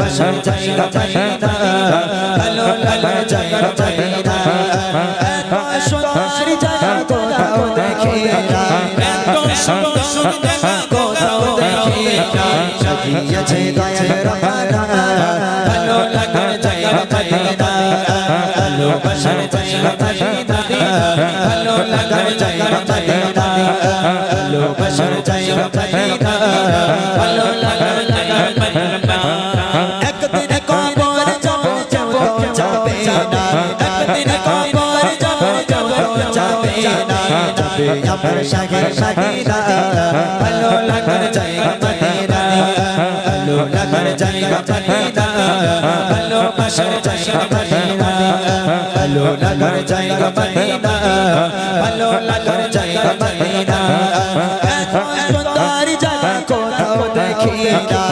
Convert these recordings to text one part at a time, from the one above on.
ভালোবাসার জায়গা মদিনা ভালো লাগার জায়গা মদিনা এত সুন্দর জায়গা কোথাও দেখি না এত সুন্দর জায়গা কোথাও দেখি না সাজিয়েছে দয়াল রহমানা ভালো লাগার জায়গা মদিনা ভালোবাসার জায়গা মদিনা ভালো লাগার জায়গা মদিনা ভালোবাসার জায়গা মদিনা ভালো লাগার জায়গা মদিনা একদিন কবর যাব যাবে না একদিন কবর যাব যাবে না যাবে আমার শাহের মদিনা ভালো লাগার জায়গা মদিনা ভালো লাগার জায়গা মদিনা ভালোবাসার জায়গা মদিনা ভালো লাগার জায়গা মদিনা ভালো লাগার জায়গা মদিনা এত সুন্দর জায়গা কোথাও দেখি না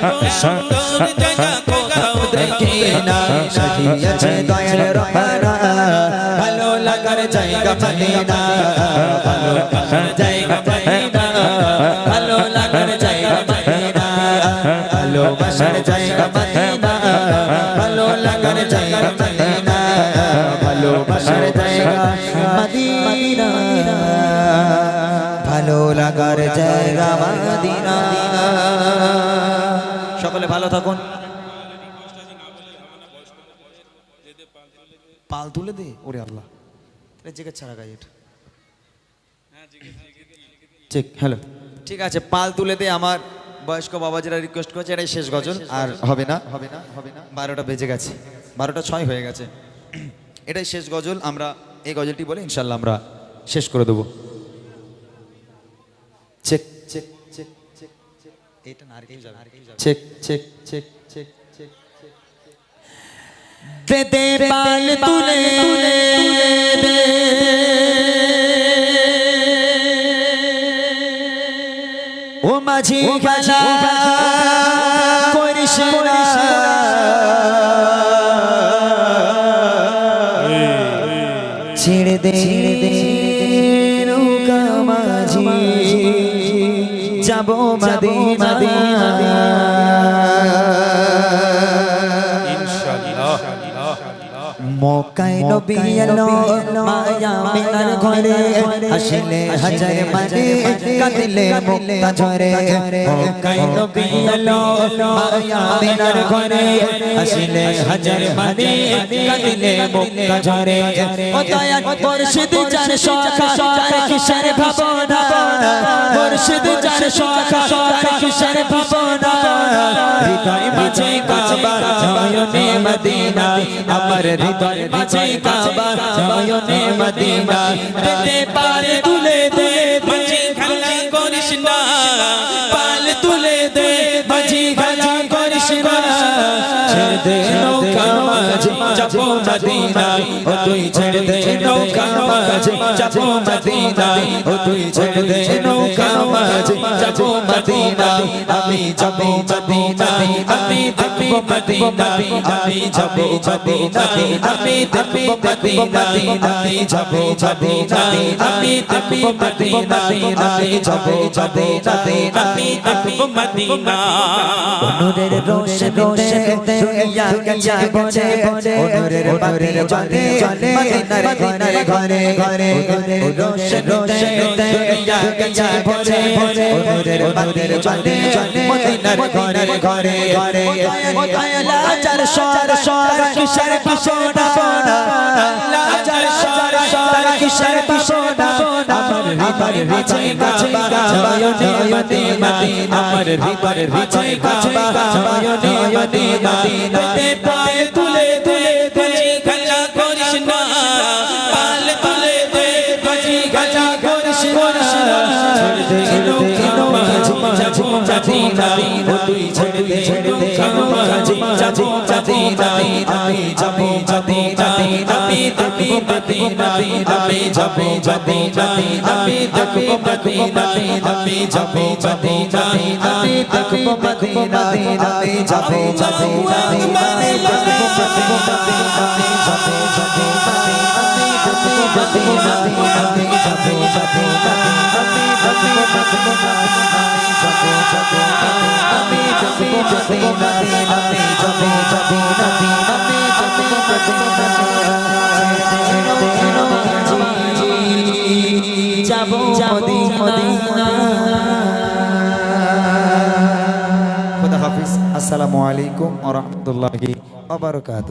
এত সুন্দর জায়গা কোথাও দেখি না সাজিয়েছে দয়াল রহমানা ভালো লাগার জায়গা মদিনা ভালো লাগার জায়গা মদিনা ভালো লাগার জায়গা মদিনা ভালোবাসার জায়গা মদিনা ভালো লাগার জায়গা মদিনা ভালোবাসার জায়গা মদিনা ভালো লাগার জায়গা মদিনা সকলে ভালো থাকুন পাল তুলে দে ওরে আল্লাহ জিজ্ঞেস ছাড়া গায়ে ঠিক হ্যালো ঠিক আছে পাল তুলে দে আমার বয়স্ক বাবাজিরা রিকোয়েস্ট করেছে এটাই শেষ গজল আর হবে না 12টা বেজে গেছে 12টা 6 হয়ে গেছে এটাই শেষ গজল আমরা এই গজলটি বলে ইনশাআল্লাহ আমরা শেষ করে দেব চেক চেক চেক চেক এটা না আর কেউ যাবে check check check check check দে দে পাল তুলে দে ও মাঝি খেলা করিস না ছেড়ে দে নৌকা মাঝি যাব মদিনা ইনশাআল্লাহ মক্কায় নবী এলো মায়া মিনার ঘরে আসলে হাজার মানে কাঁদলে মুক্তা ঝরে মক্কায় নবী এলো মায়া মিনার ঘরে আসলে হাজার মানে কাঁদলে মুক্তা ঝরে ও দয়া মুর্শিদ জান শাখা তার কিসের ভাবনা মুর্শিদ জান শাখা তার কিসের ভাবনা হৃদয় মাঝে কাবা নয়নে মদিনা আমার হৃদয় মাঝে কাবা নয়নে মদিনা দে পাল তুলে দে মাঝি খেলা করিস না পাল তুলে দে মাঝি খেলা করিস না ছেড়ে দে নৌকা মাঝি যাব মদিনা ও তুই ছেড়ে দে নৌকা মাঝি যাব মদিনা ও তুই ছেড়ে দে নৌকা মাঝি যাব মদিনা আমি যাব মদিনা আমি দেখব মদিনা আমি যাব মদিনা আমি দেখব মদিনা আমি যাব মদিনা আমি দেখব মদিনা আমি যাব মদিনা আমি দেখব মদিনা নূরের রোশনীতে দুনিয়া গেছে বজে নূরের বাতি জ্বলে মদিনার ঘরে ঘরে নূরের রোশনীতে দুনিয়া গেছে বজে নূরের বাতি জ্বলে মদিনার ঘরে ঘরে ঘরে লাজার স্বর স্বর কিসের পিছনা লাজার স্বর স্বর কিসের পিছনা আমার হৃদয় মাঝে কাবা নয়নে মদিনা আমার হৃদয় মাঝে কাবা নয়নে মদিনা দে পাল তুলে দে মাঝি খেলা করিস না পাল তুলে দে মাঝি খেলা করিস না ছেড়ে দে নৌকা মাঝি যাব মদিনা ও তুই ছেড়ে দে নৌকা মাঝি যাব মদিনা আমি যাব মদিনা আমি দেখব মদিনা আমি যাব মদিনা আমি দেখব মদিনা আমি যাব মদিনা আমি দেখব মদিনা আমি যাব মদিনা আমি দেখব মদিনা আমি যাব মদিনা আমি দেখব মদিনা আমি যাব মদিনা আমি দেখব মদিনা আমি যাব মদিনা আমি দেখব মদিনা আমি যাবো মদিনা। খুদা হাফিজ। আসসালামু আলাইকুম ওয়া রাহমাতুল্লাহি ওয়া বারাকাতুহু।